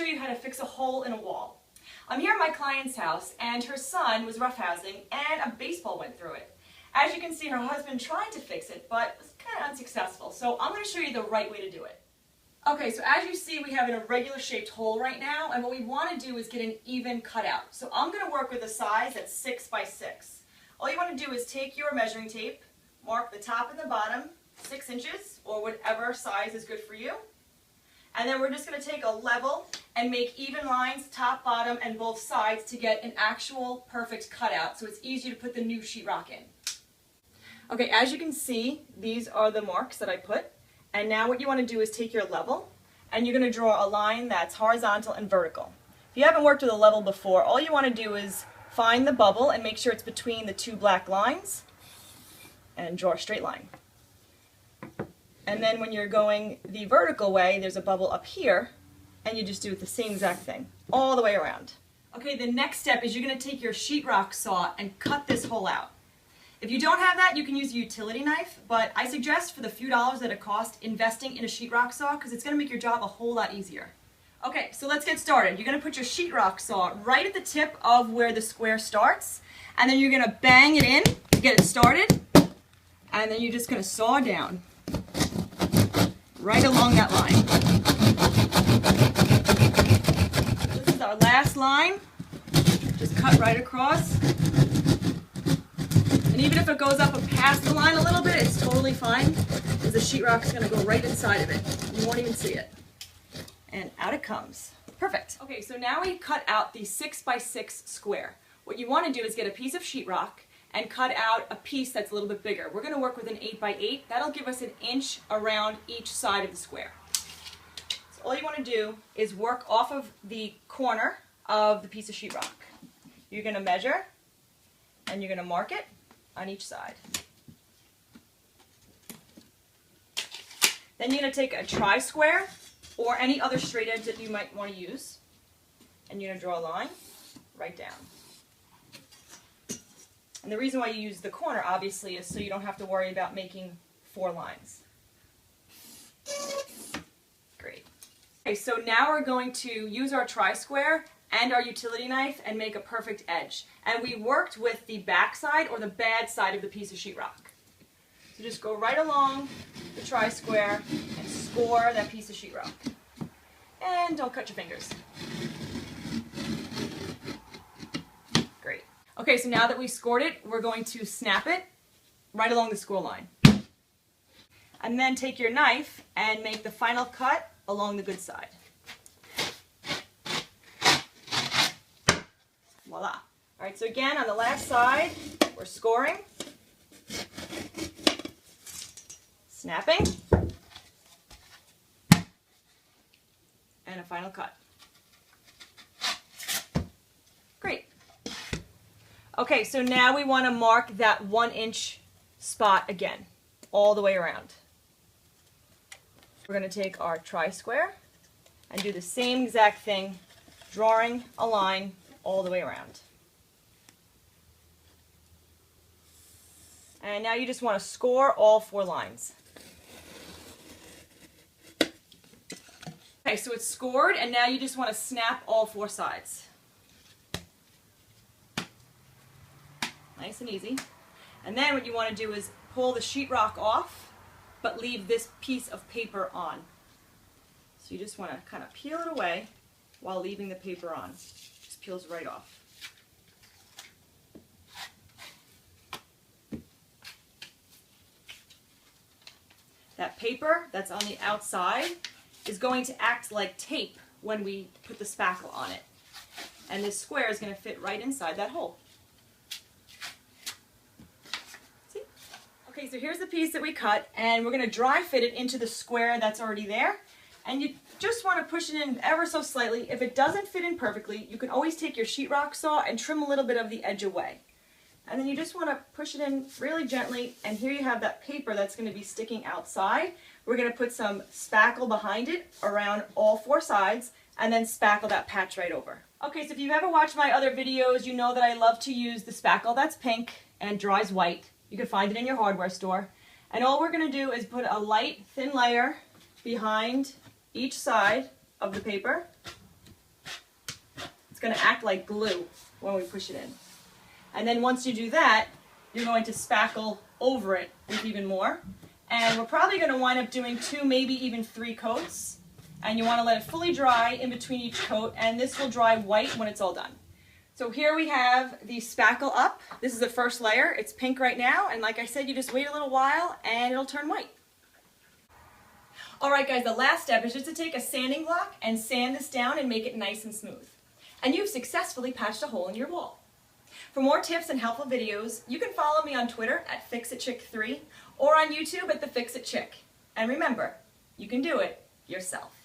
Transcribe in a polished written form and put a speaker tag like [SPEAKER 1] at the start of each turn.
[SPEAKER 1] you how to fix a hole in a wall. I'm here at my client's house and her son was roughhousing and a baseball went through it. As you can see, her husband tried to fix it, but was kind of unsuccessful. So I'm going to show you the right way to do it. Okay, so as you see, we have an irregular shaped hole right now, and what we want to do is get an even cutout. So I'm going to work with a size that's 6 by 6. All you want to do is take your measuring tape, mark the top and the bottom, 6 inches, or whatever size is good for you. And then we're just going to take a level and make even lines, top, bottom, and both sides to get an actual perfect cutout, so it's easier to put the new sheetrock in. Okay, as you can see, these are the marks that I put. And now what you want to do is take your level, and you're going to draw a line that's horizontal and vertical. If you haven't worked with a level before, all you want to do is find the bubble and make sure it's between the two black lines, and draw a straight line. And then when you're going the vertical way, there's a bubble up here, and you just do it the same exact thing, all the way around. Okay, the next step is you're going to take your sheetrock saw and cut this hole out. If you don't have that, you can use a utility knife, but I suggest for the few dollars that it costs, investing in a sheetrock saw, because it's going to make your job a whole lot easier. Okay, so let's get started. You're going to put your sheetrock saw right at the tip of where the square starts, and then you're going to bang it in to get it started, and then you're just going to saw down right along that line. This is our last line. Just cut right across. And even if it goes up past the line a little bit, it's totally fine, because the sheetrock is going to go right inside of it. You won't even see it. And out it comes. Perfect. Okay, so now we cut out the 6 by 6 square. What you want to do is get a piece of sheetrock and cut out a piece that's a little bit bigger. We're going to work with an 8 by 8. That'll give us an inch around each side of the square. So all you want to do is work off of the corner of the piece of sheetrock. You're going to measure, and you're going to mark it on each side. Then you're going to take a tri-square or any other straight edge that you might want to use, and you're going to draw a line right down. And the reason why you use the corner, obviously, is so you don't have to worry about making 4 lines. Great. Okay, so now we're going to use our tri-square and our utility knife and make a perfect edge. And we worked with the back side or the bad side of the piece of sheetrock. So just go right along the tri-square and score that piece of sheetrock. And don't cut your fingers. Great. Okay, so now that we scored it, we're going to snap it right along the score line. And then take your knife and make the final cut along the good side. Voila. All right, so again, on the last side, we're scoring, snapping, and a final cut. Great. Okay, so now we want to mark that 1 inch spot again, all the way around. We're going to take our tri-square and do the same exact thing, drawing a line all the way around. And now you just want to score all 4 lines. Okay, so it's scored, and now you just want to snap all 4 sides. Nice and easy. And then what you want to do is pull the sheetrock off, but leave this piece of paper on. So you just want to kind of peel it away while leaving the paper on. Just peels right off. That paper that's on the outside is going to act like tape when we put the spackle on it. And this square is going to fit right inside that hole. See? Okay, so here's the piece that we cut, and we're going to dry fit it into the square that's already there. And you just want to push it in ever so slightly. If it doesn't fit in perfectly, you can always take your sheetrock saw and trim a little bit of the edge away. And then you just want to push it in really gently, and here you have that paper that's going to be sticking outside. We're going to put some spackle behind it around all 4 sides, and then spackle that patch right over. Okay, so if you've ever watched my other videos, you know that I love to use the spackle that's pink and dries white. You can find it in your hardware store. And all we're going to do is put a light, thin layer behind each side of the paper, It's going to act like glue when we push it in. And then once you do that, you're going to spackle over it with even more. And we're probably going to wind up doing 2, maybe even 3 coats. And you want to let it fully dry in between each coat, and this will dry white when it's all done. So here we have the spackle up. This is the first layer. It's pink right now, and like I said, you just wait a little while and it'll turn white. Alright guys, the last step is just to take a sanding block and sand this down and make it nice and smooth. And you've successfully patched a hole in your wall. For more tips and helpful videos, you can follow me on Twitter at FixItChick3 or on YouTube at The Fix It Chick. And remember, you can do it yourself.